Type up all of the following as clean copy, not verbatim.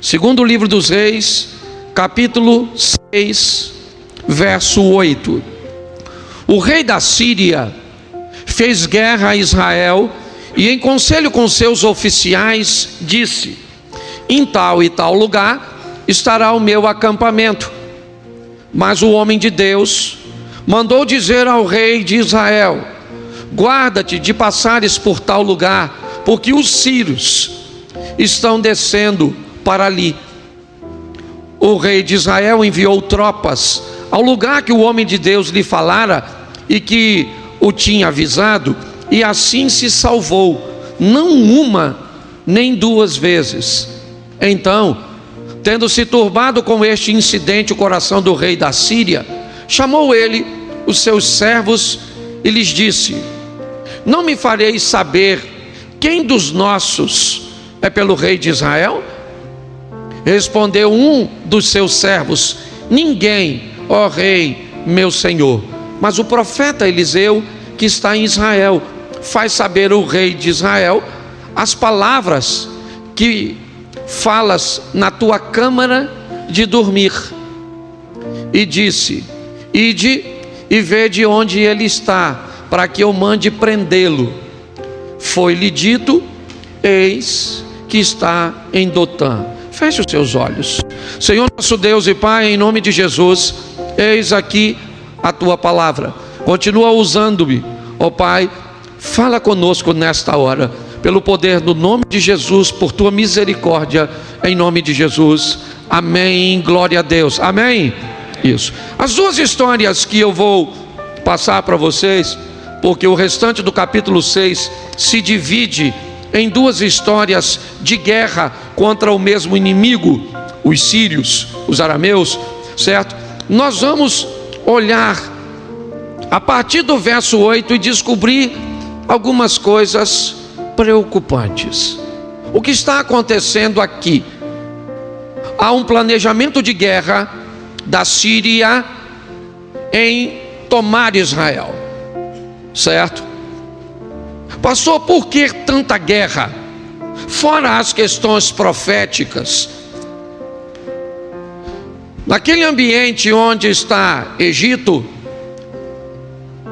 Segundo livro dos Reis, capítulo 6, verso 8. O rei da Síria fez guerra a Israel e, em conselho com seus oficiais, disse: em tal e tal lugar estará o meu acampamento. Mas o homem de Deus mandou dizer ao rei de Israel: guarda-te de passares por tal lugar, porque os sírios estão descendo para ali. O rei de Israel enviou tropas ao lugar que o homem de Deus lhe falara e que o tinha avisado, e assim se salvou, não uma nem duas vezes. Então, tendo se turbado com este incidente o coração do rei da Síria, chamou ele os seus servos e lhes disse: não me fareis saber quem dos nossos é pelo rei de Israel? Respondeu um dos seus servos: ninguém, ó rei, meu senhor, mas o profeta Eliseu, que está em Israel. Faz saber o rei de Israel as palavras que falas na tua câmara de dormir. E disse: ide e vede onde ele está, para que eu mande prendê-lo. Foi-lhe dito: eis que está em Dotã. Feche os seus olhos. Senhor nosso Deus e Pai, em nome de Jesus, eis aqui a tua palavra. Continua usando-me, ó Pai. Fala conosco nesta hora, pelo poder do nome de Jesus, por tua misericórdia, em nome de Jesus. Amém. Glória a Deus. Amém. Isso. As duas histórias que eu vou passar para vocês, porque o restante do capítulo 6 se divide em duas histórias de guerra contra o mesmo inimigo, os sírios, os arameus, certo? Nós vamos olhar a partir do verso 8 e descobrir algumas coisas preocupantes. O que está acontecendo aqui? Há um planejamento de guerra da Síria em tomar Israel, certo? Pastor, por que tanta guerra? Fora as questões proféticas, naquele ambiente onde está Egito,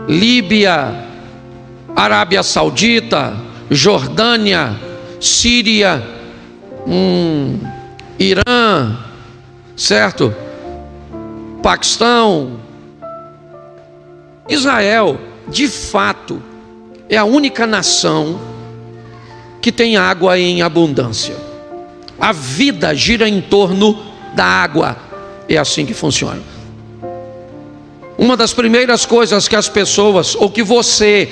Líbia, Arábia Saudita, Jordânia, Síria, Irã, certo? Paquistão. Israel, de fato, é a única nação que tem água em abundância. A vida gira em torno da água. É assim que funciona. Uma das primeiras coisas que as pessoas, ou que você,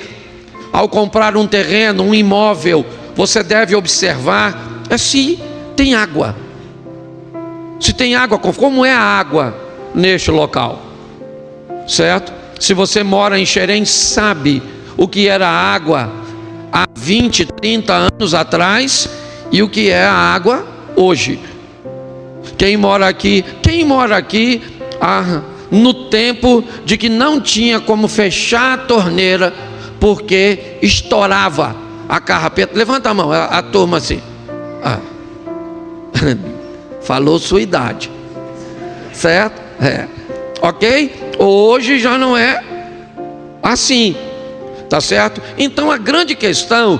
ao comprar um terreno, um imóvel, você deve observar é se tem água. Se tem água, como é a água neste local, certo? Se você mora em Xerém, sabe o que era a água há 20, 30 anos atrás e o que é a água hoje. Quem mora aqui no tempo de que não tinha como fechar a torneira porque estourava a carrapeta. Levanta a mão, a turma assim. Falou sua idade, certo? Ok? Hoje já não é assim, tá certo? Então a grande questão,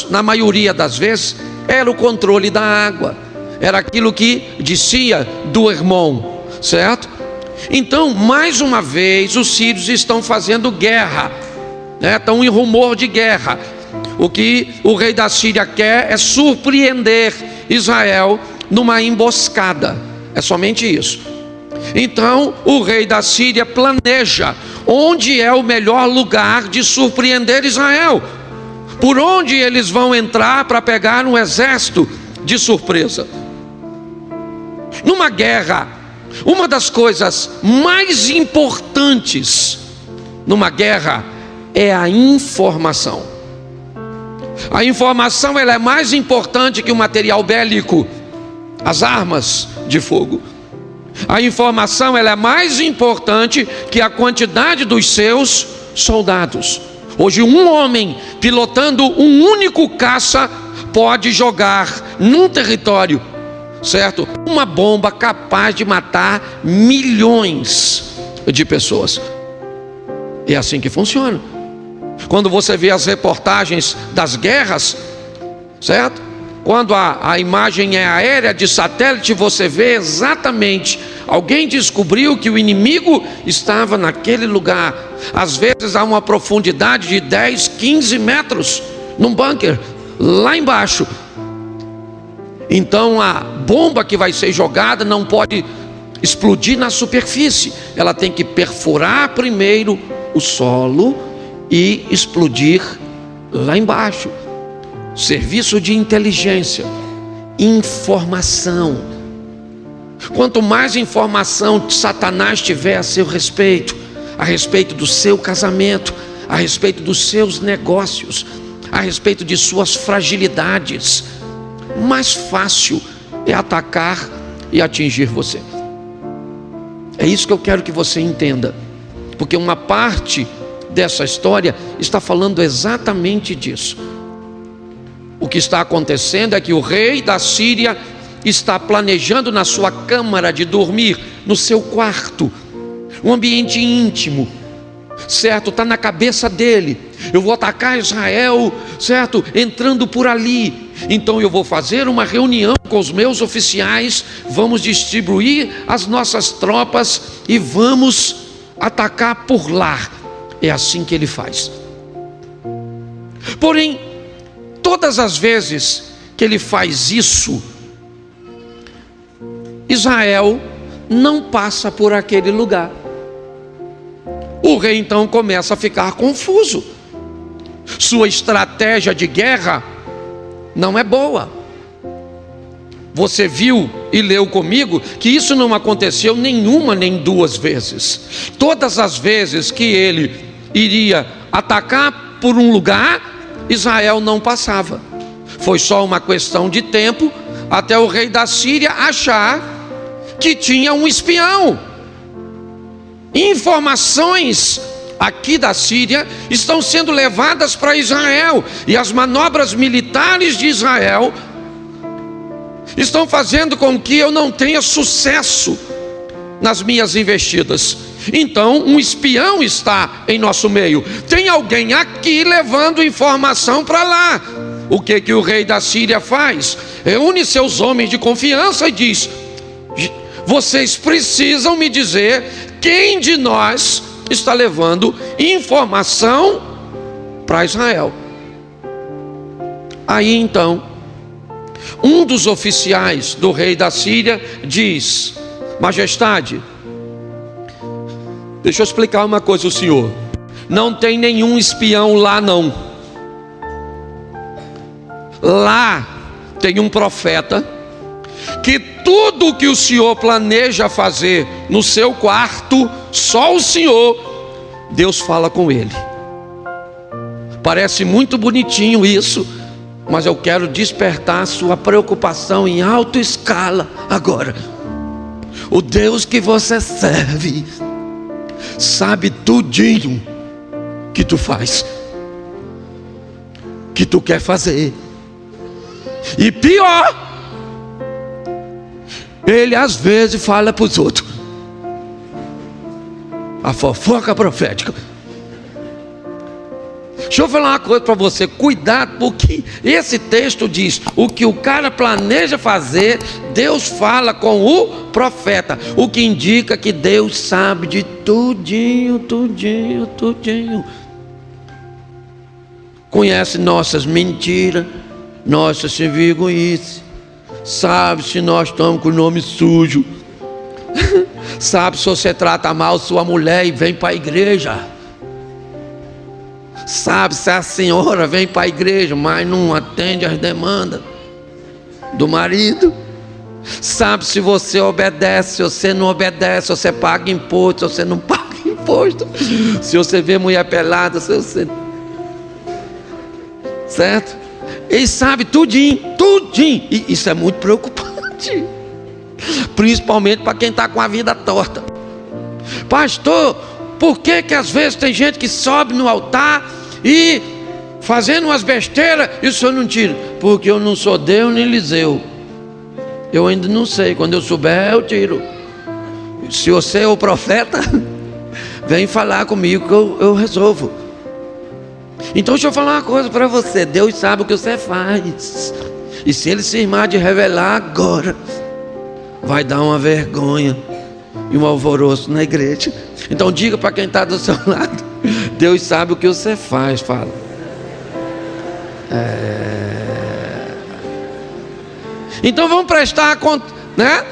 na maioria das vezes, era o controle da água. Era aquilo que descia do irmão, certo? Então, mais uma vez, os sírios estão fazendo guerra, né? Estão em rumor de guerra. O que o rei da Síria quer é surpreender Israel numa emboscada. É somente isso. Então, o rei da Síria planeja onde é o melhor lugar de surpreender Israel, por onde eles vão entrar para pegar um exército de surpresa. Numa guerra, uma das coisas mais importantes numa guerra é a informação. A informação, ela é mais importante que o material bélico, as armas de fogo. A informação, ela é mais importante que a quantidade dos seus soldados. Hoje um homem pilotando um único caça pode jogar num território certo? Uma bomba capaz de matar milhões de pessoas. É assim que funciona. Quando você vê as reportagens das guerras, certo? Quando a imagem é aérea de satélite, você vê exatamente, alguém descobriu que o inimigo estava naquele lugar. Às vezes há uma profundidade de 10, 15 metros, num bunker, lá embaixo. Então a bomba que vai ser jogada não pode explodir na superfície. Ela tem que perfurar primeiro o solo e explodir lá embaixo. Serviço de inteligência, informação. Quanto mais informação Satanás tiver a seu respeito, a respeito do seu casamento, a respeito dos seus negócios, a respeito de suas fragilidades, mais fácil é atacar e atingir você. É isso que eu quero que você entenda, porque uma parte dessa história está falando exatamente disso. O que está acontecendo é que o rei da Síria está planejando na sua câmara de dormir, no seu quarto, um ambiente íntimo, certo? Está na cabeça dele. Eu vou atacar Israel, certo? Entrando por ali. Então eu vou fazer uma reunião com os meus oficiais, vamos distribuir as nossas tropas e vamos atacar por lá. É assim que ele faz. Porém, todas as vezes que ele faz isso, Israel não passa por aquele lugar. O rei então começa a ficar confuso. Sua estratégia de guerra não é boa. Você viu e leu comigo que isso não aconteceu nenhuma nem duas vezes. Todas as vezes que ele iria atacar por um lugar, Israel não passava. Foi só uma questão de tempo até o rei da Síria achar que tinha um espião. Informações aqui da Síria estão sendo levadas para Israel, e as manobras militares de Israel estão fazendo com que eu não tenha sucesso nas minhas investidas. Então um espião está em nosso meio. Tem alguém aqui levando informação para lá. O que o rei da Síria faz? Reúne seus homens de confiança e diz: vocês precisam me dizer quem de nós está levando informação para Israel. Aí então um dos oficiais do rei da Síria diz: majestade, deixa eu explicar uma coisa ao senhor. Não tem nenhum espião lá não. Lá tem um profeta que tudo que o senhor planeja fazer no seu quarto, só o senhor, Deus fala com ele. Parece muito bonitinho isso, mas eu quero despertar sua preocupação em alta escala agora. O Deus que você serve sabe tudinho que tu faz, que tu quer fazer. E pior, ele às vezes fala para os outros. A fofoca profética. Deixa eu falar uma coisa para você. Cuidado, porque esse texto diz: o que o cara planeja fazer, Deus fala com o profeta. O que indica que Deus sabe de tudinho, tudinho, tudinho. Conhece nossas mentiras, nossas sem vergonhice. Sabe se nós estamos com o nome sujo. Sabe se você trata mal sua mulher e vem para a igreja. Sabe se a senhora vem para a igreja, mas não atende às demandas do marido. Sabe se você obedece, se você não obedece, se você paga imposto, se você não paga imposto. Se você vê mulher pelada, se você... certo? Ele sabe tudinho, tudinho. E isso é muito preocupante, principalmente para quem está com a vida torta. Pastor, por que às vezes tem gente que sobe no altar e fazendo umas besteiras e o senhor não tira? Porque eu não sou Deus nem Eliseu. Eu ainda não sei. Quando eu souber, eu tiro. Se você é o profeta, vem falar comigo que eu resolvo. Então deixa eu falar uma coisa para você. Deus sabe o que você faz. E se Ele se irmar de revelar agora, vai dar uma vergonha e um alvoroço na igreja. Então diga para quem está do seu lado: Deus sabe o que você faz. Fala. Então vamos prestar conta, né?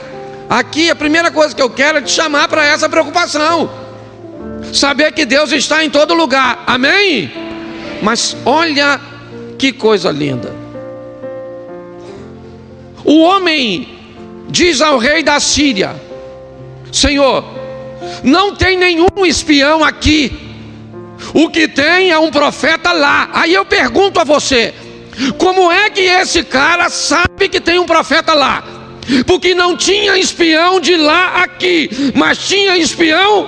Aqui a primeira coisa que eu quero é te chamar para essa preocupação. Saber que Deus está em todo lugar. Amém? Mas olha que coisa linda. O homem diz ao rei da Síria: Senhor, não tem nenhum espião aqui. O que tem é um profeta lá. Aí eu pergunto a você: como é que esse cara sabe que tem um profeta lá? Porque não tinha espião de lá aqui, mas tinha espião,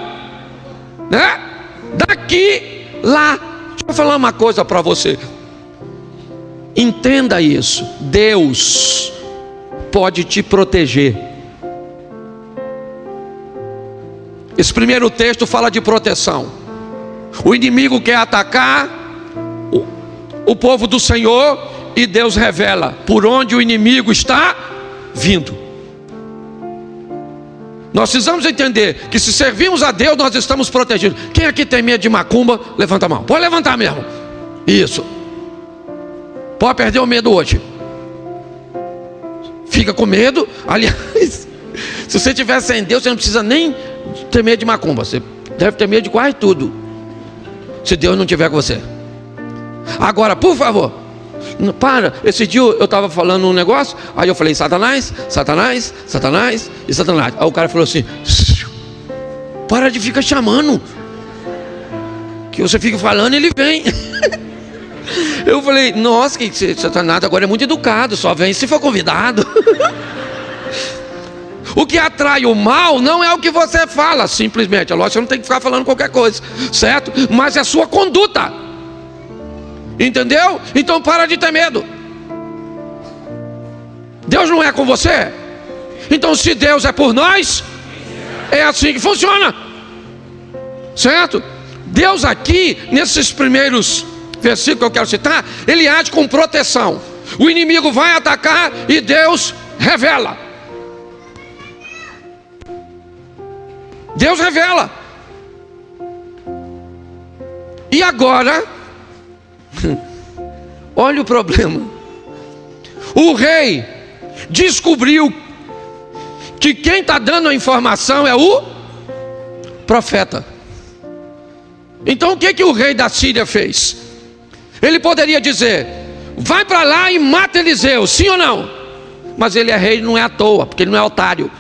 né, daqui lá. Deixa eu falar uma coisa para você. Entenda isso. Deus pode te proteger. Esse primeiro texto fala de proteção. O inimigo quer atacar o povo do Senhor, e Deus revela por onde o inimigo está vindo. Nós precisamos entender que se servimos a Deus, nós estamos protegidos. Quem aqui tem medo de macumba, levanta a mão. Pode levantar mesmo. Isso. Pode perder o medo hoje. Fica com medo. Aliás, se você estiver sem Deus, você não precisa nem ter medo de macumba. Você deve ter medo de quase tudo, se Deus não estiver com você. Agora, por favor, para. Esse dia eu estava falando um negócio, aí eu falei: Satanás, Satanás, Satanás e Satanás. Aí o cara falou assim: para de ficar chamando, que você fica falando e ele vem. Eu falei: nossa, que Satanás agora é muito educado, só vem se for convidado. O que atrai o mal não é o que você fala, simplesmente. É lógico que você não tem que ficar falando qualquer coisa, certo? Mas é a sua conduta. Entendeu? Então para de ter medo. Deus não é com você? Então se Deus é por nós, é assim que funciona, certo? Deus aqui, nesses primeiros versículos que eu quero citar, Ele age com proteção. O inimigo vai atacar e Deus revela. Deus revela. E agora, olha o problema. O rei descobriu que quem está dando a informação é o profeta. Então o que o rei da Síria fez? Ele poderia dizer: vai para lá e mata Eliseu, sim ou não? Mas ele é rei, não é à toa, porque ele não é otário.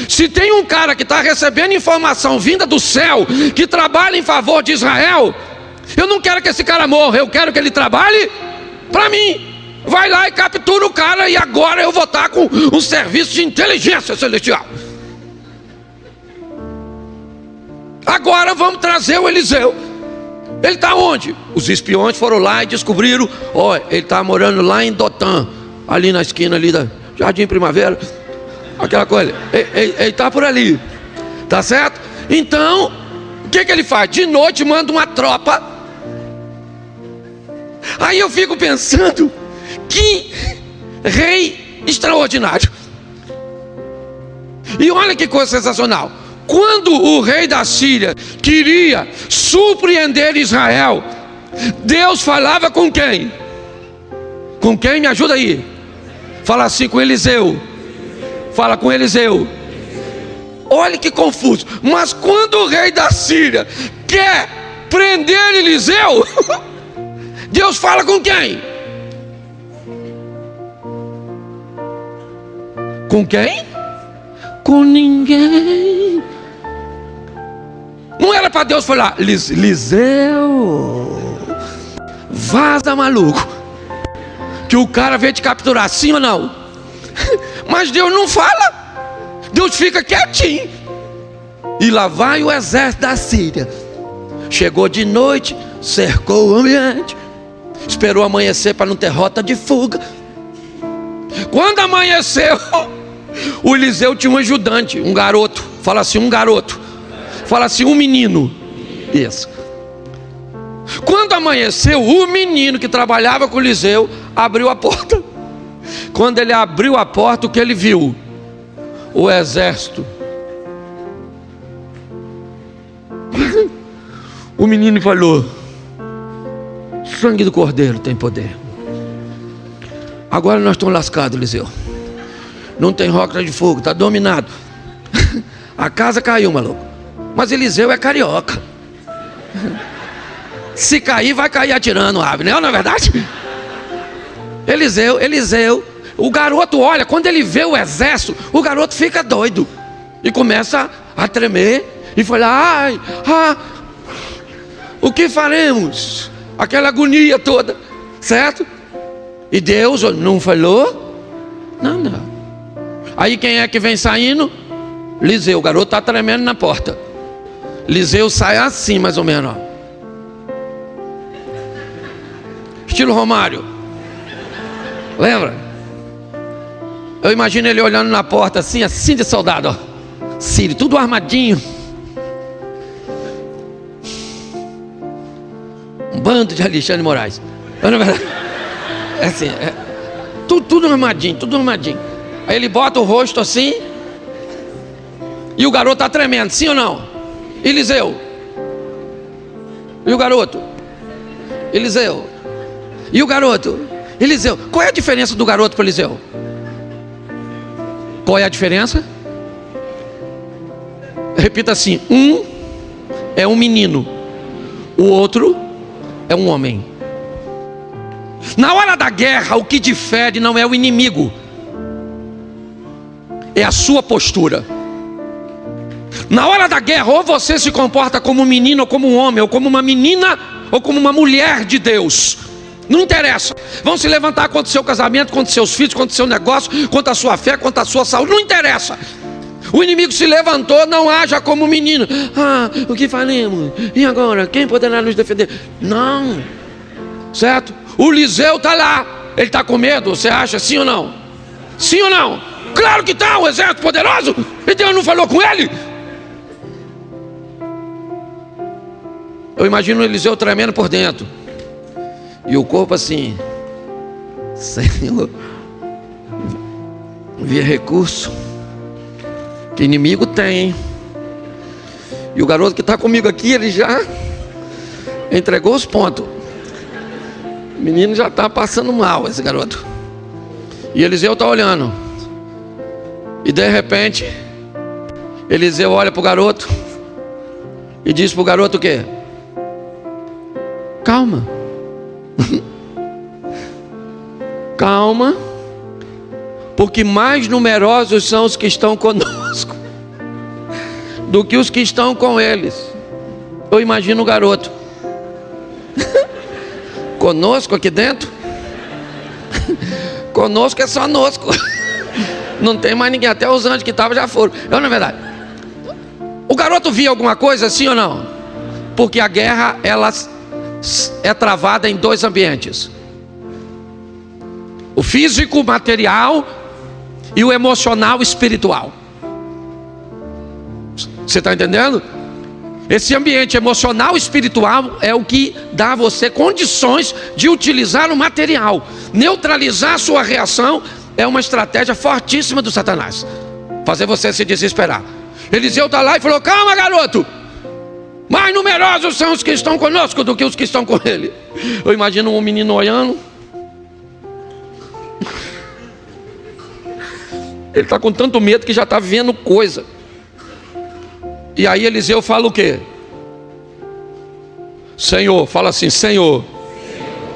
Se tem um cara que está recebendo informação vinda do céu, que trabalha em favor de Israel, eu não quero que esse cara morra, eu quero que ele trabalhe para mim. Vai lá e captura o cara, e agora eu vou estar com um serviço de inteligência celestial. Agora vamos trazer o Eliseu. Ele está onde? Os espiões foram lá e descobriram: ó, ele está morando lá em Dotã, ali na esquina ali da Jardim Primavera, aquela coisa. Ele está por ali, tá certo? Então o que ele faz? De noite manda uma tropa. Aí eu fico pensando: que rei extraordinário. E olha que coisa sensacional. Quando o rei da Síria queria surpreender Israel, Deus falava com quem? Com quem? Me ajuda aí. Fala assim: com Eliseu. Fala com Eliseu. Olha que confuso. Mas quando o rei da Síria quer prender Eliseu, Deus fala com quem? Com quem? Com ninguém. Não era para Deus falar: Eliseu, vaza, maluco, que o cara veio te capturar, sim ou não? Mas Deus não fala. Deus fica quietinho. E lá vai o exército da Síria. Chegou de noite, cercou o ambiente, esperou amanhecer para não ter rota de fuga. Quando amanheceu, O Eliseu tinha um ajudante, um garoto. Fala assim, um garoto. Fala assim, um menino. Isso. Quando amanheceu, o menino que trabalhava com o Eliseu abriu a porta. Quando ele abriu a porta, o que ele viu? O exército. O menino falou: sangue do cordeiro tem poder. Agora nós estamos lascados, Eliseu. Não tem roca de fogo, está dominado. A casa caiu, maluco. Mas Eliseu é carioca. Se cair, vai cair atirando, ave, não é verdade? Eliseu, o garoto olha, quando ele vê o exército, o garoto fica doido e começa a tremer e fala: o que faremos? Aquela agonia toda, certo? E Deus não falou nada. Aí quem é que vem saindo? Eliseu, o garoto está tremendo na porta. Eliseu sai assim, mais ou menos, ó. Estilo Romário. Lembra? Eu imagino ele olhando na porta assim de soldado, ó. Sírio, tudo armadinho. Um bando de Alexandre de Moraes. Não é verdade? É assim, tudo armadinho, tudo armadinho. Aí ele bota o rosto assim e o garoto está tremendo, sim ou não? Eliseu. E o garoto? Eliseu. E o garoto? Eliseu. Qual é a diferença do garoto para Eliseu? Qual é a diferença? Repita assim: um é um menino, o outro é um homem. Na hora da guerra, o que difere não é o inimigo, é a sua postura. Na hora da guerra, ou você se comporta como um menino, ou como um homem, ou como uma menina, ou como uma mulher de Deus. Não interessa. Vão se levantar contra o seu casamento, contra os seus filhos, contra o seu negócio, contra a sua fé, contra a sua saúde. Não interessa. O inimigo se levantou, não haja como um menino. O que faremos? E agora? Quem poderá nos defender? Não. Certo? O Eliseu está lá. Ele está com medo, você acha? Sim ou não? Sim ou não? Claro que está, um exército poderoso. E Deus não falou com ele? Eu imagino o Eliseu tremendo por dentro. E o corpo assim: Senhor, via recurso que inimigo tem. E o garoto que está comigo aqui, ele já entregou os pontos. O menino já está passando mal, esse garoto. E Eliseu está olhando. E de repente Eliseu olha para o garoto e diz para o garoto o quê? Calma. Calma, porque mais numerosos são os que estão conosco do que os que estão com eles. Eu imagino o garoto conosco aqui dentro. Conosco é só nosco. Não tem mais ninguém, até os anjos que estavam já foram. Não é verdade? O garoto via alguma coisa, sim ou não? Porque a guerra, ela é travada em dois ambientes: o físico, material, e o emocional, espiritual. Você está entendendo? Esse ambiente emocional, espiritual é o que dá a você condições de utilizar o material. Neutralizar a sua reação é uma estratégia fortíssima do Satanás, fazer você se desesperar. Eliseu está lá e falou: calma, garoto, mais numerosos são os que estão conosco do que os que estão com ele. Eu imagino um menino olhando. Ele está com tanto medo que já está vendo coisa. E aí Eliseu fala o quê? Senhor, fala assim: Senhor,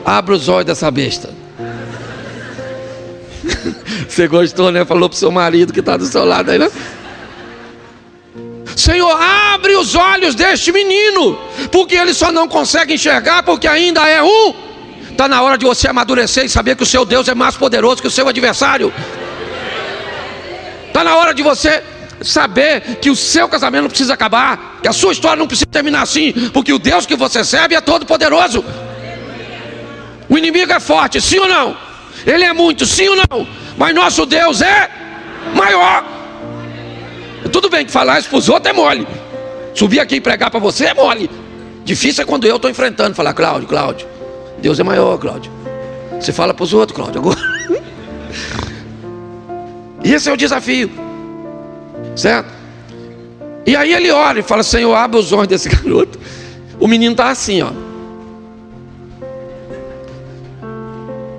abra os olhos dessa besta. Você gostou, né? Falou para o seu marido que está do seu lado aí, né? Senhor, abre os olhos deste menino, porque ele só não consegue enxergar porque ainda é um. Está na hora de você amadurecer e saber que o seu Deus é mais poderoso que o seu adversário. Está na hora de você saber que o seu casamento não precisa acabar, que a sua história não precisa terminar assim, porque o Deus que você serve é todo poderoso. O inimigo é forte, sim ou não? Ele é muito, sim ou não? Mas nosso Deus é maior. bem que falar isso para os outros é mole. Subir aqui e pregar para você é mole. Difícil é quando eu estou enfrentando. Falar, Cláudio, Deus é maior, Cláudio. Você fala para os outros, Cláudio, agora. E esse é o desafio. Certo? E aí ele ora e fala, Senhor, abre os olhos desse garoto. O menino está assim, ó.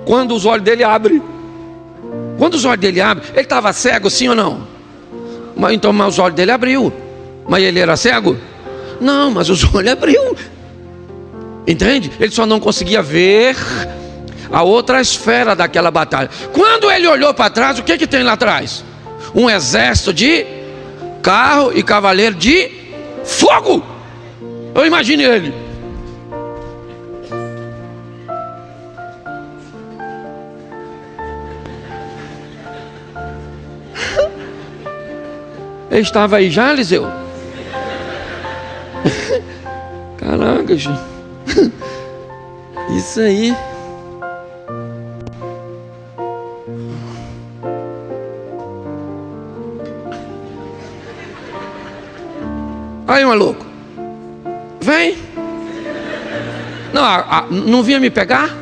Quando os olhos dele abrem. Quando os olhos dele abrem, ele estava cego, sim ou não? Mas os olhos dele abriu. Mas ele era cego? Não, mas os olhos abriu. Entende? Ele só não conseguia ver a outra esfera daquela batalha. Quando ele olhou para trás, o que tem lá atrás? Um exército de carro e cavaleiro de fogo. Eu imagine ele. Ele estava aí já, Eliseu? Caraca, gente. Isso aí. Aí, maluco. Vem. Não vinha me pegar?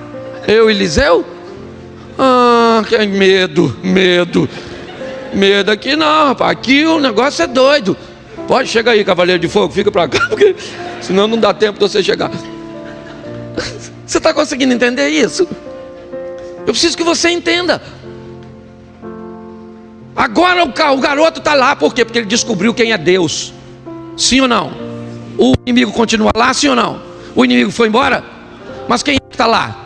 Eu, Eliseu? Ah, que medo. Medo aqui não, rapaz. Aqui o negócio é doido. Pode chegar aí, cavaleiro de fogo, fica pra cá, porque senão não dá tempo de você chegar. Você está conseguindo entender isso? Eu preciso que você entenda. Agora o garoto está lá, por quê? Porque ele descobriu quem é Deus. Sim ou não? O inimigo continua lá, sim ou não? O inimigo foi embora? Mas quem está lá?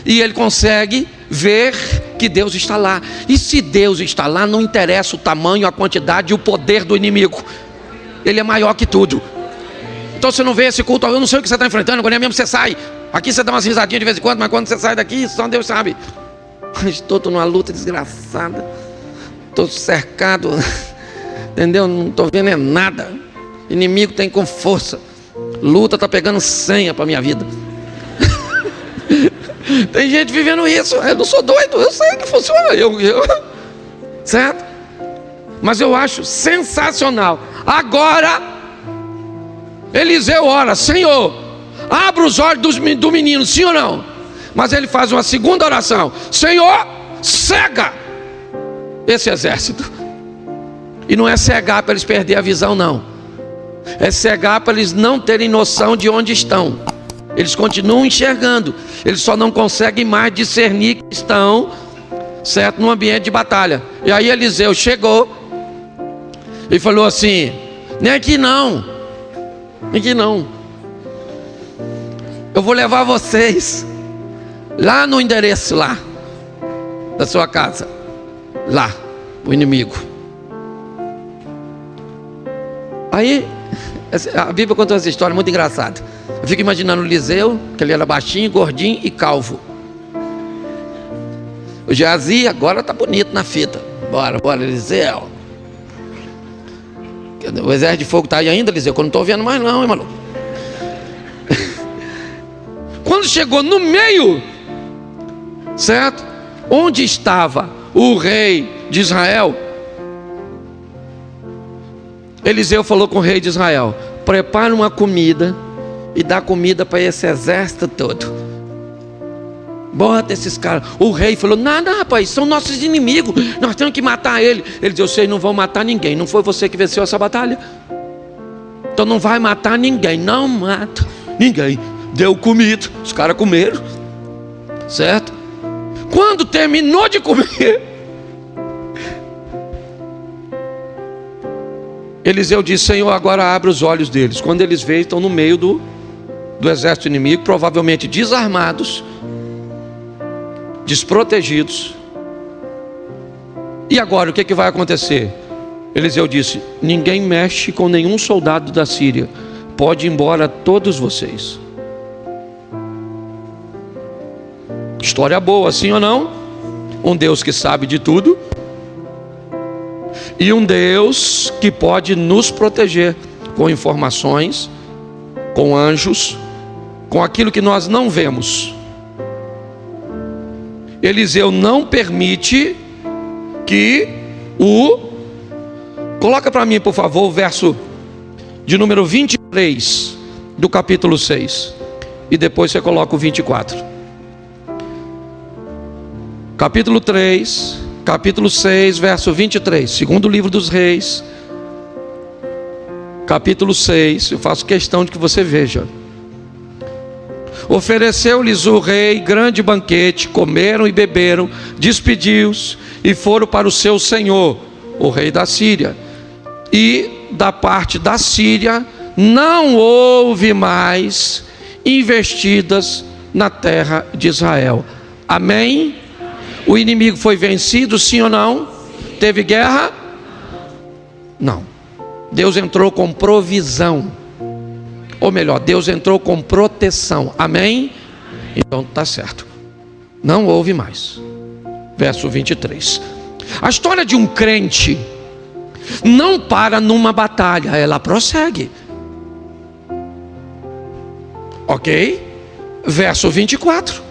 E ele consegue ver que Deus está lá. E se Deus está lá, não interessa o tamanho, a quantidade e o poder do inimigo. Ele é maior que tudo. Então você não vê esse culto, eu não sei o que você está enfrentando, quando é mesmo você sai. Aqui você dá umas risadinhas de vez em quando, mas quando você sai daqui, só Deus sabe. Estou numa luta desgraçada. Estou cercado. Entendeu? Não estou vendo é nada. Inimigo tem com força. Luta está pegando senha para a minha vida. Tem gente vivendo isso. Eu não sou doido, eu sei que funciona. Certo? Mas eu acho sensacional. Agora Eliseu ora, Senhor, abra os olhos do menino, sim ou não? Mas ele faz uma segunda oração, Senhor, cega esse exército. E não é cegar para eles perderem a visão, não. É cegar para eles não terem noção de onde estão. Eles continuam enxergando, eles só não conseguem mais discernir que estão, certo, no ambiente de batalha. E aí Eliseu chegou e falou assim, nem aqui não, eu vou levar vocês lá no endereço lá da sua casa, lá, o inimigo. Aí a Bíblia conta essa história muito engraçada. Eu fico imaginando o Eliseu, que ele era baixinho, gordinho e calvo. O Geazi agora tá bonito na fita. Bora, Eliseu. O exército de fogo tá aí ainda, Eliseu, que eu não estou vendo mais não, hein, maluco. Quando chegou no meio, certo? Onde estava o rei de Israel, Eliseu falou com o rei de Israel, prepara uma comida e dá comida para esse exército todo. Bota esses caras. O rei falou, nada rapaz, são nossos inimigos, nós temos que matar ele. Ele disse, vocês não vão matar ninguém, não foi você que venceu essa batalha? Então não vai matar ninguém, não mata ninguém. Deu comida, os caras comeram, certo? Quando terminou de comer, Eliseu disse, Senhor, agora abre os olhos deles. Quando eles veem, estão no meio do exército inimigo, provavelmente desarmados, desprotegidos. E agora o que vai acontecer? Eliseu disse, ninguém mexe com nenhum soldado da Síria, pode ir embora todos vocês. História boa, sim ou não? Um Deus que sabe de tudo e um Deus que pode nos proteger com informações, com anjos, com aquilo que nós não vemos. Eliseu não permite que o Coloca para mim, por favor, o verso de número 23 do capítulo 6. E depois você coloca o 24. Capítulo 3, capítulo 6, verso 23. Segundo livro dos Reis, capítulo 6. Eu faço questão de que você veja. Ofereceu-lhes o rei grande banquete, comeram e beberam, despediu-os e foram para o seu senhor, o rei da Síria. E da parte da Síria não houve mais investidas na terra de Israel. Amém? O inimigo foi vencido, sim ou não? Teve guerra? Não. Deus entrou com provisão. Ou melhor, Deus entrou com proteção. Amém? Então está certo. Não houve mais. Verso 23. A história de um crente não para numa batalha, ela prossegue. Ok? Verso 24.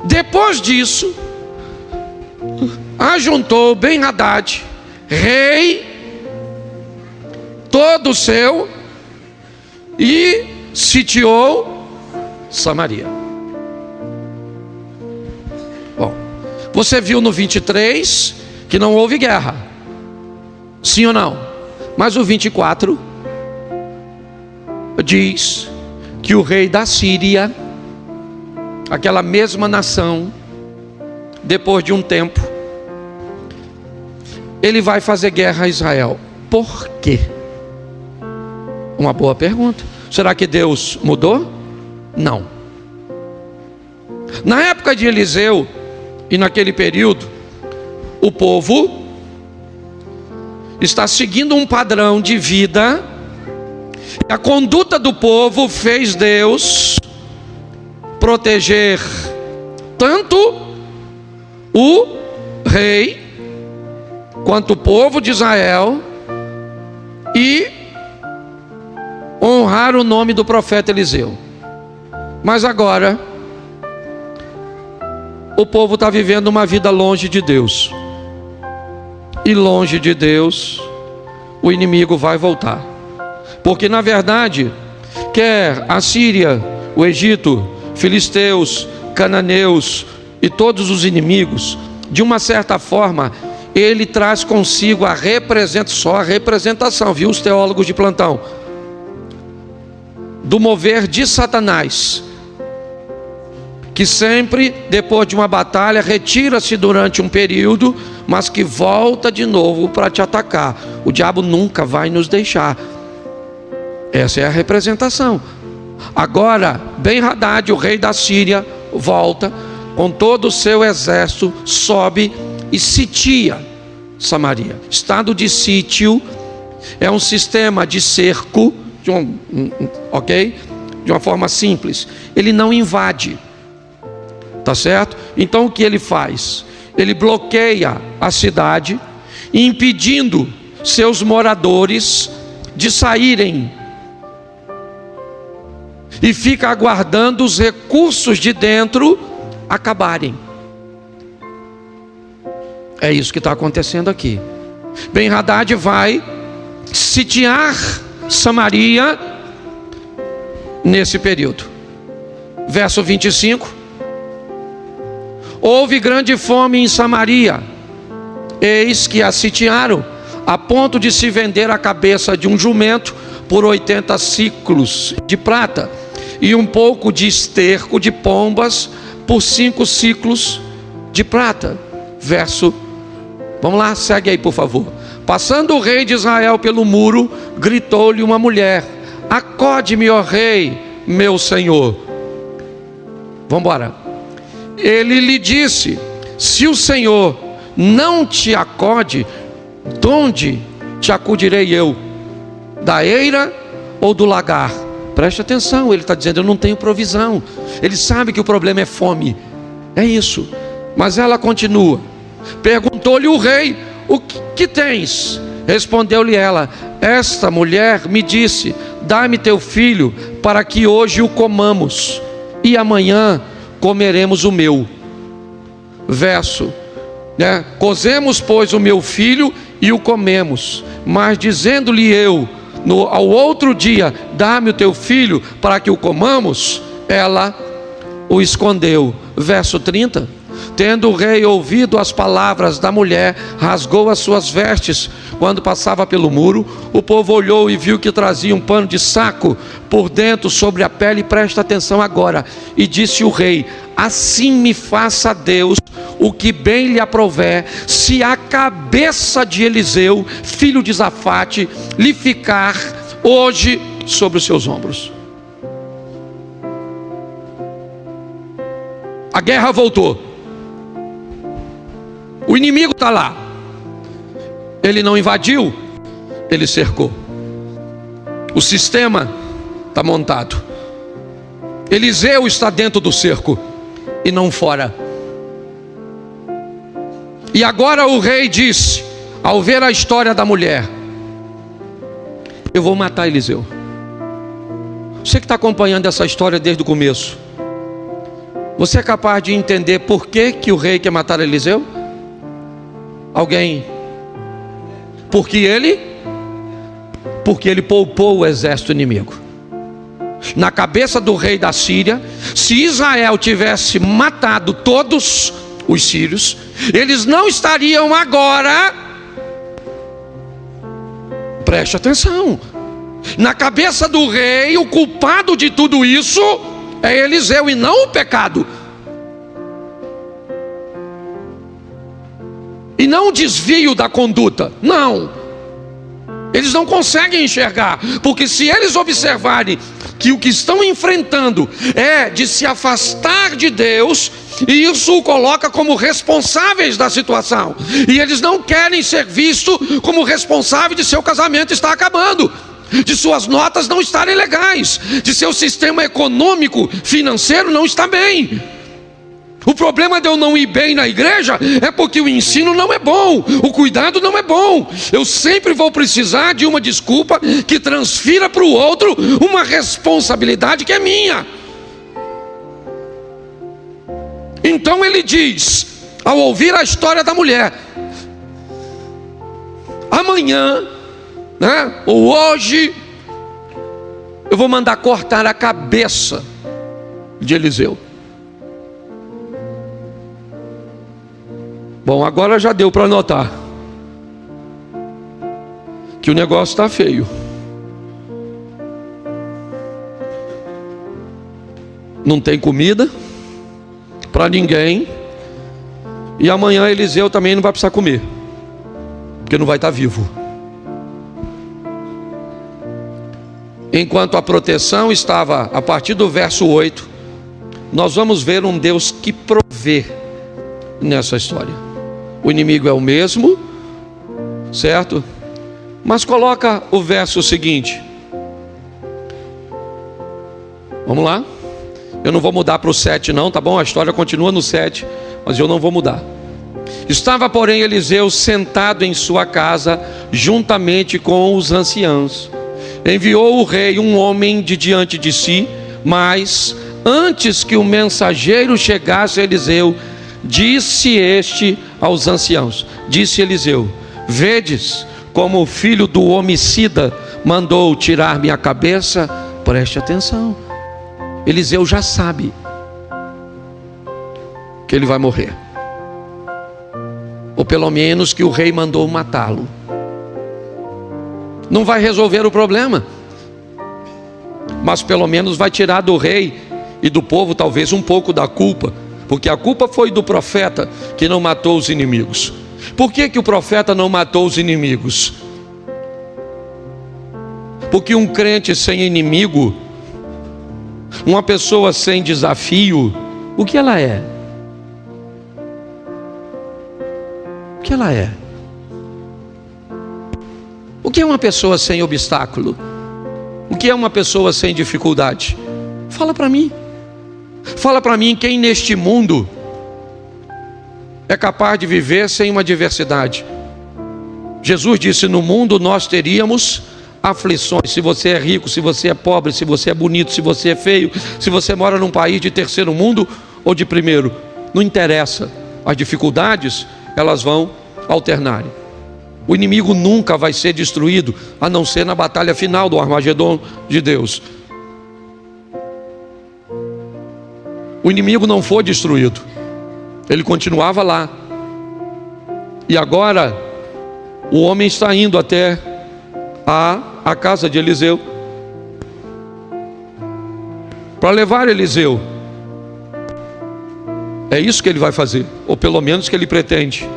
Depois disso, ajuntou Ben-Hadad, rei, todo o seu, e sitiou Samaria. Bom, você viu no 23 que não houve guerra, sim ou não? Mas o 24 diz que o rei da Síria, aquela mesma nação, depois de um tempo, ele vai fazer guerra a Israel. Por quê? Uma boa pergunta. Será que Deus mudou? Não. Na época de Eliseu e naquele período, o povo está seguindo um padrão de vida. A conduta do povo fez Deus proteger tanto o rei quanto o povo de Israel e honrar o nome do profeta Eliseu. Mas agora o povo está vivendo uma vida longe de Deus, e longe de Deus o inimigo vai voltar, porque na verdade quer a Síria, o Egito, filisteus, cananeus e todos os inimigos, de uma certa forma ele traz consigo só a representação, viu, os teólogos de plantão, do mover de Satanás, que sempre depois de uma batalha retira-se durante um período, mas que volta de novo para te atacar. O diabo nunca vai nos deixar. Essa é a representação. Agora Ben-Hadad, o rei da Síria, volta com todo o seu exército, sobe e sitia Samaria. Estado de sítio é um sistema de cerco, ok? De uma forma simples. Ele não invade, tá certo? Então o que ele faz? Ele bloqueia a cidade, impedindo seus moradores de saírem, e fica aguardando os recursos de dentro acabarem. É isso que está acontecendo aqui. Ben-Hadad vai sitiar Samaria nesse período. Verso 25. Houve grande fome em Samaria, eis que a sitiaram, a ponto de se vender a cabeça de um jumento por 80 ciclos de prata, e um pouco de esterco de pombas por 5 ciclos de prata. Verso, vamos lá, segue aí por favor. Passando o rei de Israel pelo muro, gritou-lhe uma mulher: acode-me, ó rei, meu senhor. Vamos embora. Ele lhe disse: se o Senhor não te acode, de onde te acudirei eu? Da eira ou do lagar? Preste atenção, ele está dizendo: eu não tenho provisão. Ele sabe que o problema é fome, é isso. Mas ela continua. Perguntou-lhe o rei: o que tens? Respondeu-lhe ela: esta mulher me disse: dá-me teu filho, para que hoje o comamos, e amanhã comeremos o meu. Verso, né? Cozemos, pois, o meu filho e o comemos. Mas dizendo-lhe eu, ao outro dia, dá-me o teu filho para que o comamos, ela o escondeu. Verso 30. Tendo o rei ouvido as palavras da mulher, rasgou as suas vestes. Quando passava pelo muro, o povo olhou e viu que trazia um pano de saco por dentro sobre a pele. Presta atenção agora. E disse o rei: assim me faça Deus o que bem lhe aprouver, se a cabeça de Eliseu, filho de Safate, lhe ficar hoje sobre os seus ombros. A guerra voltou. O inimigo está lá. Ele não invadiu, ele cercou. O sistema está montado. Eliseu está dentro do cerco e não fora. E agora o rei disse, ao ver a história da mulher: eu vou matar Eliseu. Você que está acompanhando essa história desde o começo, você é capaz de entender por que o rei quer matar Eliseu? Alguém? Porque ele poupou o exército inimigo. Na cabeça do rei da Síria, se Israel tivesse matado todos os sírios, eles não estariam agora, preste atenção, na cabeça do rei, o culpado de tudo isso é Eliseu e não o pecado. E não o desvio da conduta, não. Eles não conseguem enxergar, porque se eles observarem que o que estão enfrentando é de se afastar de Deus, e isso o coloca como responsáveis da situação, e eles não querem ser vistos como responsáveis de seu casamento estar acabando, de suas notas não estarem legais, de seu sistema econômico, financeiro não estar bem. O problema de eu não ir bem na igreja é porque o ensino não é bom, o cuidado não é bom. Eu sempre vou precisar de uma desculpa que transfira para o outro uma responsabilidade que é minha. Então ele diz, ao ouvir a história da mulher: amanhã, ou hoje, eu vou mandar cortar a cabeça de Eliseu. Bom, agora já deu para notar que o negócio está feio. Não tem comida para ninguém, e amanhã Eliseu também não vai precisar comer, porque não vai estar vivo. Enquanto a proteção estava a partir do verso 8, nós vamos ver um Deus que provê nessa história. O inimigo é o mesmo, certo? Mas coloca o verso seguinte. Vamos lá. Eu não vou mudar para o 7 não, tá bom? A história continua no 7, mas eu não vou mudar. Estava, porém, Eliseu sentado em sua casa, juntamente com os anciãos. Enviou o rei um homem de diante de si, mas antes que o mensageiro chegasse a Eliseu, disse este aos anciãos: disse Eliseu: vedes como o filho do homicida mandou tirar minha cabeça? Preste atenção. Eliseu já sabe que ele vai morrer, ou pelo menos que o rei mandou matá-lo. Não vai resolver o problema, mas pelo menos vai tirar do rei e do povo talvez um pouco da culpa, porque a culpa foi do profeta que não matou os inimigos. Por que o profeta não matou os inimigos? Porque um crente sem inimigo, uma pessoa sem desafio, o que ela é? O que ela é? O que é uma pessoa sem obstáculo? O que é uma pessoa sem dificuldade? Fala para mim. Fala para mim quem neste mundo é capaz de viver sem uma adversidade. Jesus disse: no mundo nós teríamos aflições. Se você é rico, se você é pobre, se você é bonito, se você é feio, se você mora num país de terceiro mundo ou de primeiro, não interessa. As dificuldades, elas vão alternarem. O inimigo nunca vai ser destruído, a não ser na batalha final do Armagedon de Deus. O inimigo não foi destruído, ele continuava lá. E agora o homem está indo até a casa de Eliseu para levar Eliseu. É isso que ele vai fazer, ou pelo menos que ele pretende,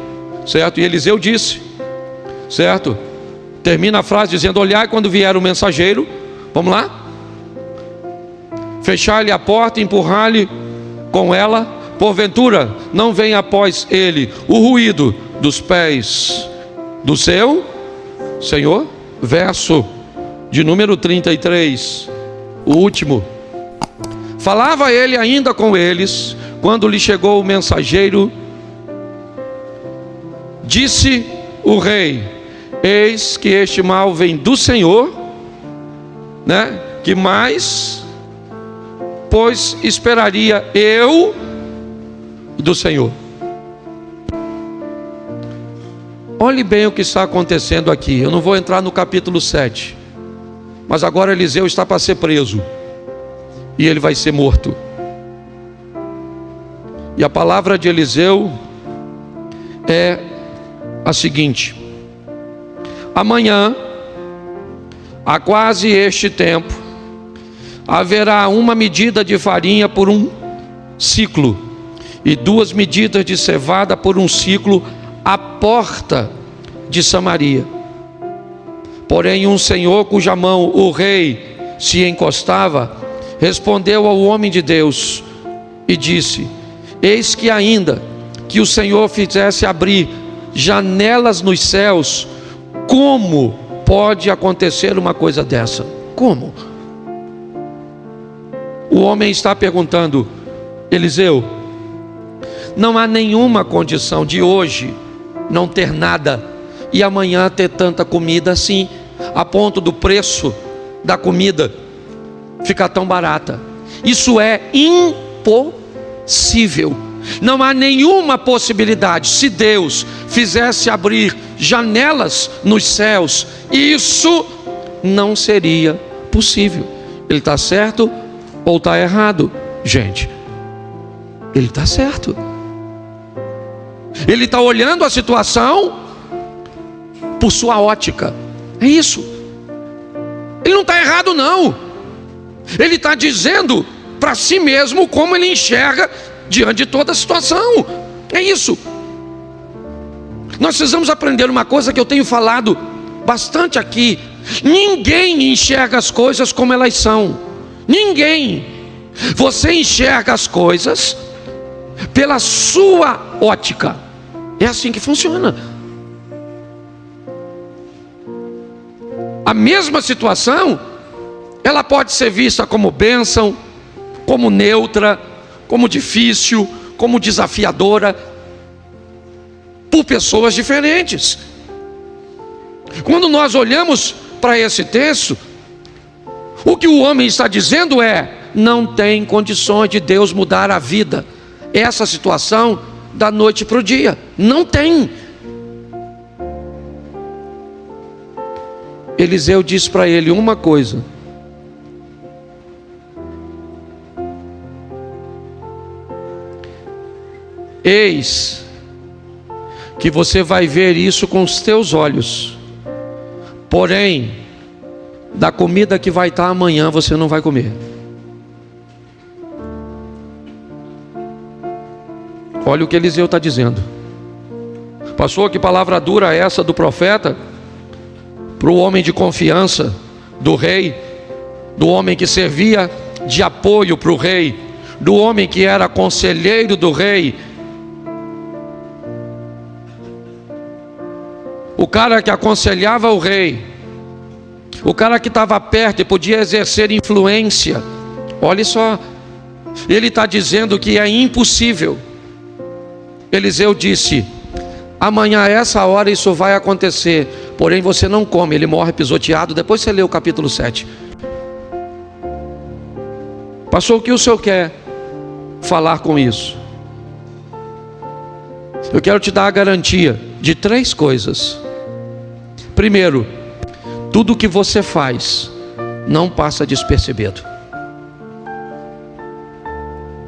certo? E Eliseu disse, certo? Termina a frase dizendo: olhai quando vier o mensageiro. Vamos lá? Fechar-lhe a porta e empurrar-lhe com ela, porventura não venha após ele o ruído dos pés do seu Senhor. Verso de número 33, o último. Falava ele ainda com eles, quando lhe chegou o mensageiro, disse o rei: eis que este mal vem do Senhor, né? Que mais, pois esperaria eu do Senhor. Olhe bem o que está acontecendo aqui. Eu não vou entrar no capítulo 7, mas agora Eliseu está para ser preso, e ele vai ser morto. E a palavra de Eliseu é a seguinte: amanhã, a quase este tempo, haverá uma medida de farinha por um ciclo, e 2 medidas de cevada por um ciclo, à porta de Samaria. Porém um senhor cuja mão o rei se encostava, respondeu ao homem de Deus e disse: eis que ainda que o Senhor fizesse abrir janelas nos céus, como pode acontecer uma coisa dessa? Como? O homem está perguntando: Eliseu, não há nenhuma condição de hoje não ter nada e amanhã ter tanta comida assim, a ponto do preço da comida ficar tão barata. Isso é impossível. Não há nenhuma possibilidade. Se Deus fizesse abrir janelas nos céus, isso não seria possível. Ele está certo ou está errado, gente? Ele está certo. Ele está olhando a situação por sua ótica. É isso. Ele não está errado, não. Ele está dizendo para si mesmo como ele enxerga diante de toda a situação. É isso. Nós precisamos aprender uma coisa que eu tenho falado bastante aqui: ninguém enxerga as coisas como elas são. Ninguém. Você enxerga as coisas pela sua ótica. É assim que funciona. A mesma situação, ela pode ser vista como bênção, como neutra, como difícil, como desafiadora, por pessoas diferentes. Quando nós olhamos para esse texto, o que o homem está dizendo é: não tem condições de Deus mudar a vida, essa situação, da noite para o dia. Não tem. Eliseu disse para ele uma coisa: eis que você vai ver isso com os teus olhos, porém da comida que vai estar amanhã você não vai comer. Olha o que Eliseu está dizendo. Pastor, que palavra dura é essa do profeta para o homem de confiança do rei, do homem que servia de apoio para o rei, do homem que era conselheiro do rei, o cara que aconselhava o rei, o cara que estava perto e podia exercer influência. Olha só, ele está dizendo que é impossível. Eliseu disse: amanhã a essa hora isso vai acontecer, porém você não come. Ele morre pisoteado. Depois você lê o capítulo 7. Pastor, o que o senhor quer falar com isso? Eu quero te dar a garantia de 3 coisas. Primeiro, tudo que você faz não passa despercebido.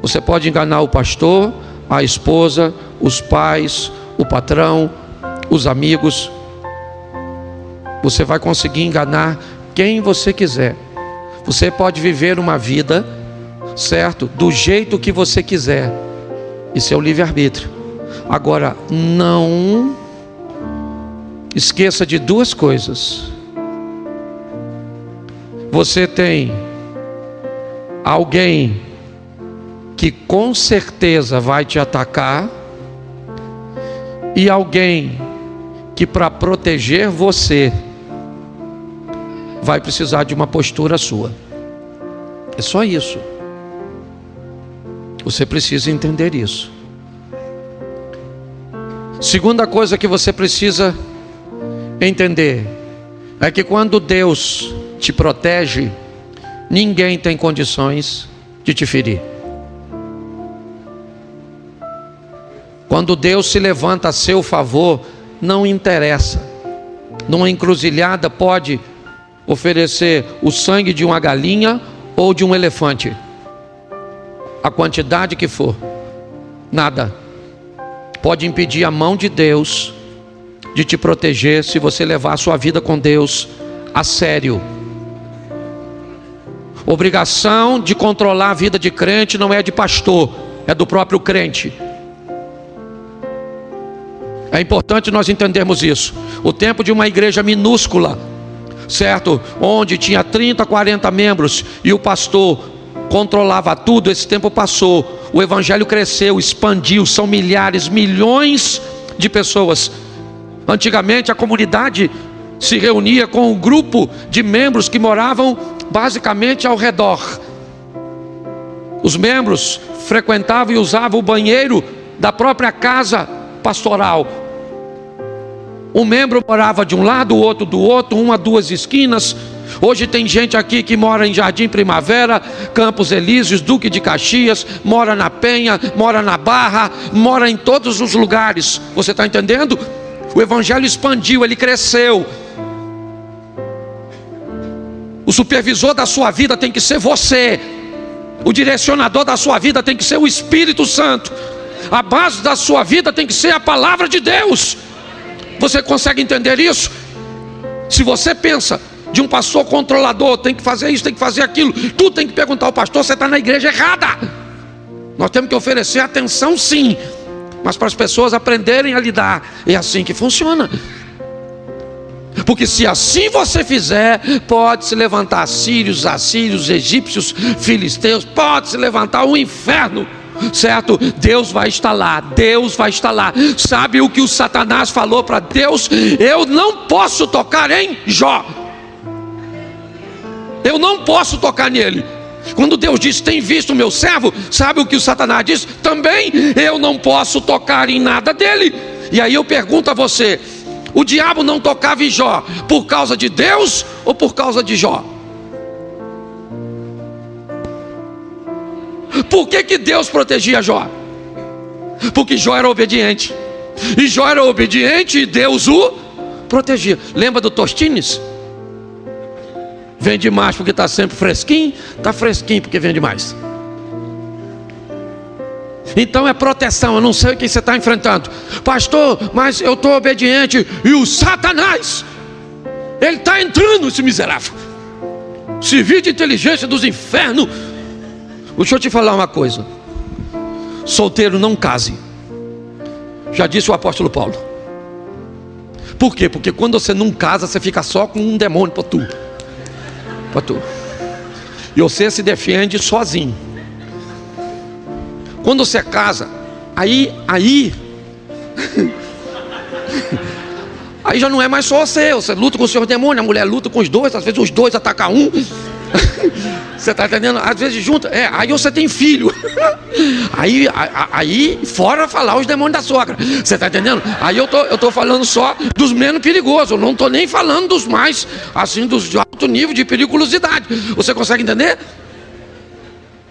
Você pode enganar o pastor, a esposa, os pais, o patrão, os amigos. Você vai conseguir enganar quem você quiser. Você pode viver uma vida, certo, do jeito que você quiser. Isso é o livre-arbítrio. Agora, não esqueça de duas coisas. Você tem alguém que com certeza vai te atacar, e alguém que, para proteger você, vai precisar de uma postura sua. É só isso. Você precisa entender isso. Segunda coisa que você precisa entender é que quando Deus te protege, ninguém tem condições de te ferir. Quando Deus se levanta a seu favor, não interessa. Numa encruzilhada pode oferecer o sangue de uma galinha ou de um elefante, a quantidade que for, nada pode impedir a mão de Deus de te proteger, se você levar a sua vida com Deus a sério. Obrigação de controlar a vida de crente não é de pastor, é do próprio crente. É importante nós entendermos isso. O tempo de uma igreja minúscula, certo? Onde tinha 30, 40 membros e o pastor controlava tudo, esse tempo passou. O evangelho cresceu, expandiu, são milhares, milhões de pessoas. Antigamente a comunidade se reunia com um grupo de membros que moravam basicamente ao redor. Os membros frequentavam e usavam o banheiro da própria casa pastoral. Um membro morava de um lado, o outro do outro, uma, duas esquinas. Hoje tem gente aqui que mora em Jardim Primavera, Campos Elíseos, Duque de Caxias, mora na Penha, mora na Barra, mora em todos os lugares. Você está entendendo? O evangelho expandiu, ele cresceu. O supervisor da sua vida tem que ser você. O direcionador da sua vida tem que ser o Espírito Santo. A base da sua vida tem que ser a palavra de Deus. Você consegue entender isso? Se você pensa de um pastor controlador, tem que fazer isso, tem que fazer aquilo, tu tem que perguntar ao pastor, você está na igreja errada. Nós temos que oferecer atenção, sim, mas para as pessoas aprenderem a lidar. É assim que funciona. Porque se assim você fizer, pode se levantar assírios, egípcios, filisteus, pode se levantar um inferno, certo? Deus vai estar lá, Deus vai estar lá. Sabe o que o Satanás falou para Deus? Eu não posso tocar em Jó. Eu não posso tocar nele. Quando Deus diz, tem visto o meu servo, sabe o que o Satanás diz? Também eu não posso tocar em nada dele. E aí eu pergunto a você, o diabo não tocava em Jó por causa de Deus ou por causa de Jó? Por que Deus protegia Jó? Porque Jó era obediente. E Jó era obediente e Deus o protegia. Lembra do Tostines? Vende mais porque está sempre fresquinho. Está fresquinho porque vende mais. Então é proteção. Eu não sei o que você está enfrentando, pastor, mas eu estou obediente. E o Satanás, ele está entrando, esse miserável, serviço de inteligência dos infernos. Deixa eu te falar uma coisa. Solteiro não case. Já disse o apóstolo Paulo. Por quê? Porque quando você não casa, você fica só com um demônio para tu. E você se defende sozinho. Quando você casa, aí já não é mais só você luta com o seu demônio, a mulher luta com os dois, às vezes os dois atacam um. Você está entendendo? Às vezes junta, aí você tem filho. Aí fora falar os demônios da sogra. Você está entendendo? Aí eu tô falando só dos menos perigosos. Eu não estou nem falando dos mais, assim, dos de alto nível de periculosidade. Você consegue entender?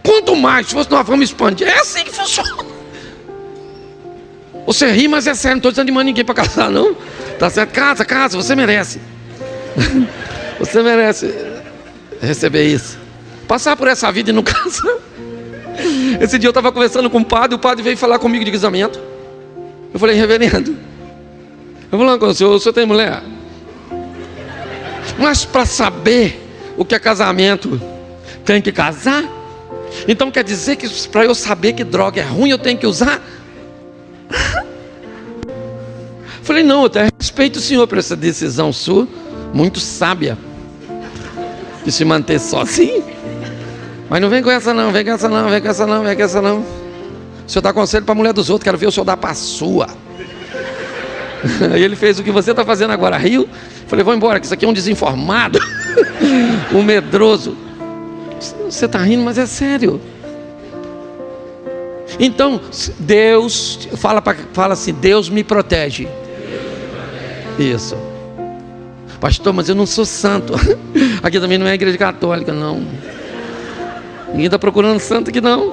Quanto mais, se nós vamos expandir, é assim que funciona. Você ri, mas é sério, não estou desanimando ninguém para casar, não. Tá certo? Casa, você merece. Você merece receber isso. Passar por essa vida e não casar. Esse dia eu estava conversando com o padre veio falar comigo de casamento. Eu falei, reverendo, eu vou falar com o senhor tem mulher? Mas para saber o que é casamento, tem que casar? Então quer dizer que para eu saber que droga é ruim, eu tenho que usar? Falei, não, eu até respeito o senhor por essa decisão sua, muito sábia, de se manter sozinho. Mas não vem com essa não, vem com essa não. O senhor dá conselho para a mulher dos outros, quero ver o senhor dar para a sua. Aí ele fez o que você está fazendo agora, riu. Falei, vou embora, que isso aqui é um desinformado, um medroso. Você está rindo, mas é sério. Então, Deus, fala assim, Deus me protege. Isso. Pastor, mas eu não sou santo. Aqui também não é igreja católica, não. Ninguém está procurando santo aqui, não.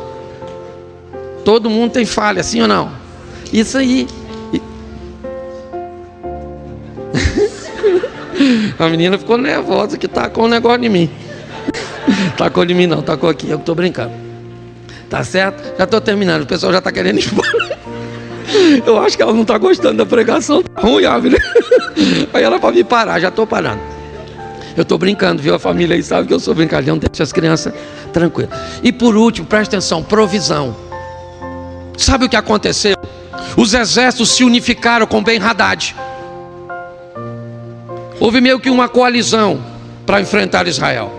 Todo mundo tem falha, sim ou não? Isso aí. A menina ficou nervosa que tacou um negócio em mim. Tacou de mim não, tacou aqui, eu estou brincando. Tá certo? Já estou terminando, o pessoal já está querendo ir embora. Eu acho que ela não está gostando da pregação. Tá ruim, Ávila. Aí ela vai me parar, já estou parando. Eu estou brincando, viu? A família aí sabe que eu sou brincalhão, deixa as crianças tranquilas. E por último, presta atenção, provisão. Sabe o que aconteceu? Os exércitos se unificaram com Ben-Hadad. Houve meio que uma coalizão para enfrentar Israel.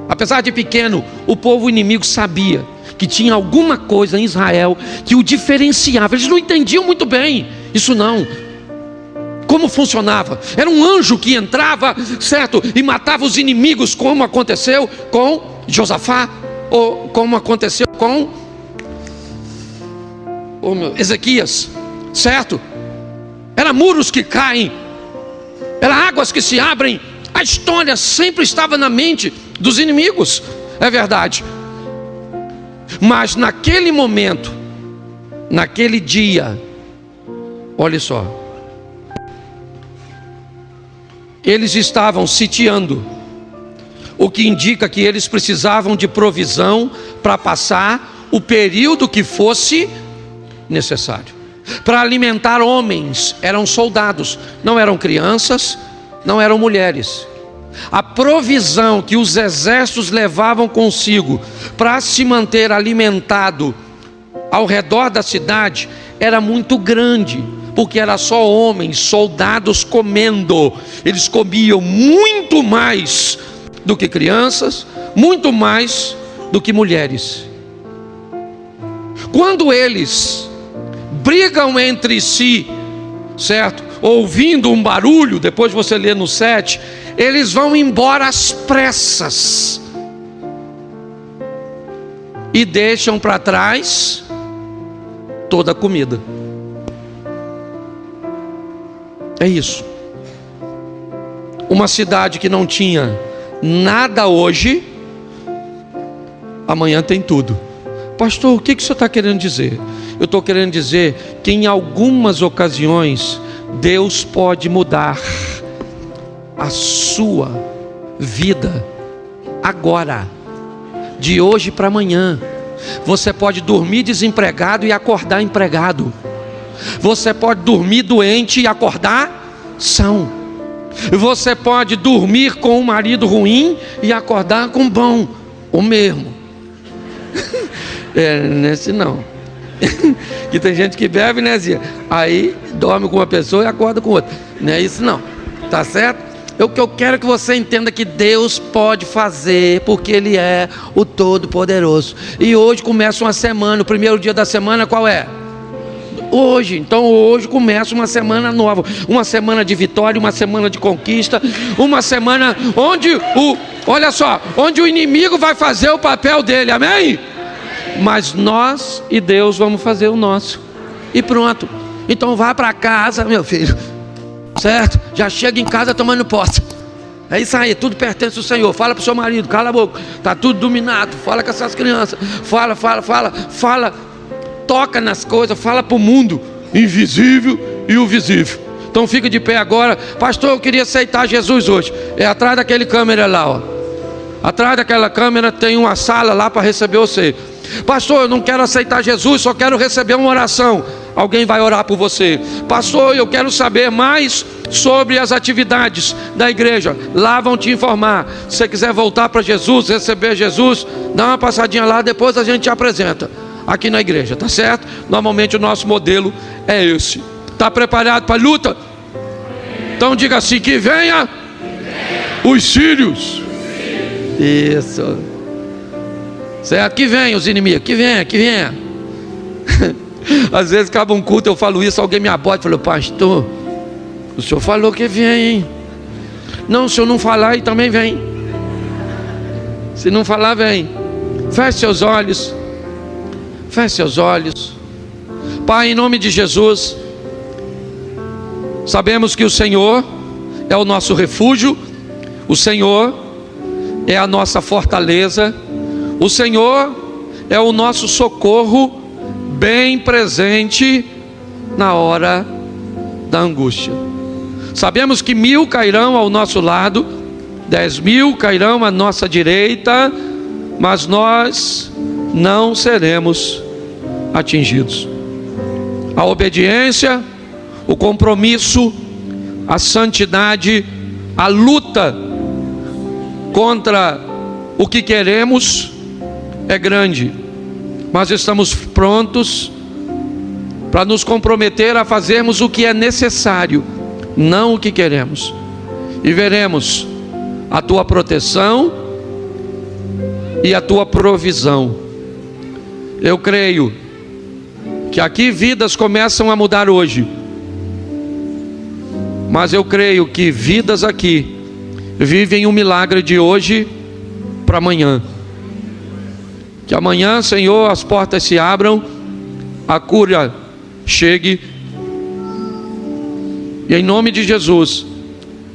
Apesar de pequeno, o povo inimigo sabia que tinha alguma coisa em Israel que o diferenciava. Eles não entendiam muito bem isso não. Como funcionava? Era um anjo que entrava, certo? E matava os inimigos, como aconteceu com Josafá, ou como aconteceu com Ezequias, certo? Era muros que caem, era águas que se abrem. A história sempre estava na mente dos inimigos, é verdade. Mas naquele momento, naquele dia, olha só, eles estavam sitiando, o que indica que eles precisavam de provisão para passar o período que fosse necessário. Para alimentar homens, eram soldados, não eram crianças, não eram mulheres. A provisão que os exércitos levavam consigo para se manter alimentado ao redor da cidade era muito grande, porque era só homens, soldados comendo. Eles comiam muito mais do que crianças, muito mais do que mulheres. Quando eles brigam entre si, certo? Ouvindo um barulho, depois você lê no 7, eles vão embora às pressas e deixam para trás toda a comida. É isso. Uma cidade que não tinha nada hoje, amanhã tem tudo. Pastor, o que o senhor está querendo dizer? Eu estou querendo dizer que em algumas ocasiões Deus pode mudar a sua vida agora, de hoje para amanhã. Você pode dormir desempregado e acordar empregado. Você pode dormir doente e acordar são. Você pode dormir com um marido ruim e acordar com bom, o mesmo. Nesse não. Que tem gente que bebe, né, Zia? Aí dorme com uma pessoa e acorda com outra. Não é isso não, tá certo? O que eu quero que você entenda que Deus pode fazer, porque Ele é o Todo-Poderoso. E hoje começa uma semana, o primeiro dia da semana qual é? Hoje. Então hoje começa uma semana nova, uma semana de vitória, uma semana de conquista, uma semana onde olha só, onde o inimigo vai fazer o papel dele, amém? Mas nós e Deus vamos fazer o nosso. E pronto. Então vá para casa, meu filho, certo? Já chega em casa tomando posse. É isso aí, tudo pertence ao Senhor. Fala para o seu marido, cala a boca, está tudo dominado. Fala com essas crianças, fala. Toca nas coisas, fala para o mundo. invisível e o visível. Então fica de pé agora. Pastor, eu queria aceitar Jesus hoje. É atrás daquele câmera lá, ó. Atrás daquela câmera tem uma sala lá para receber você. Pastor, eu não quero aceitar Jesus, só quero receber uma oração. Alguém vai orar por você. Pastor, eu quero saber mais sobre as atividades da igreja. Lá vão te informar. Se você quiser voltar para Jesus, receber Jesus, dá uma passadinha lá, depois a gente te apresenta aqui na igreja, tá certo? Normalmente o nosso modelo é esse. Está preparado para a luta? Então diga assim: que venha os sírios. Isso. Certo? Que venha os inimigos. Que venha, que venha. Às vezes acaba um culto, eu falo isso, alguém me abota e fala: pastor, o senhor falou que vem, hein? Não, se eu não falar, aí também vem. Se não falar, vem. Feche seus olhos. Feche seus olhos. Pai, em nome de Jesus, sabemos que o Senhor é o nosso refúgio, o Senhor é a nossa fortaleza, o Senhor é o nosso socorro bem presente na hora da angústia. Sabemos que 1000 cairão ao nosso lado, 10.000 cairão à nossa direita, mas nós não seremos atingidos. A obediência, o compromisso, a santidade, a luta contra o que queremos é grande, mas estamos prontos para nos comprometer a fazermos o que é necessário, não o que queremos, e veremos a tua proteção e a tua provisão. Eu creio que aqui vidas começam a mudar hoje, mas eu creio que vidas aqui vivem um milagre de hoje para amanhã. Que amanhã, Senhor, as portas se abram, a cura chegue, e em nome de Jesus,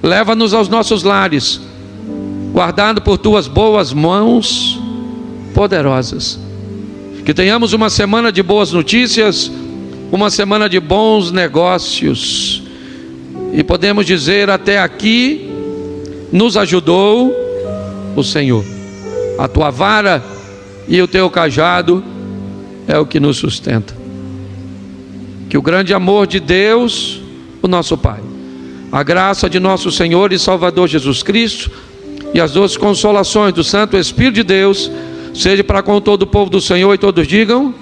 leva-nos aos nossos lares, guardado por tuas boas mãos poderosas. Que tenhamos uma semana de boas notícias, uma semana de bons negócios, e podemos dizer: até aqui nos ajudou o Senhor. A tua vara e o teu cajado é o que nos sustenta. Que o grande amor de Deus, o nosso Pai, a graça de nosso Senhor e Salvador Jesus Cristo e as doces consolações do Santo Espírito de Deus seja para com todo o povo do Senhor, e todos digam: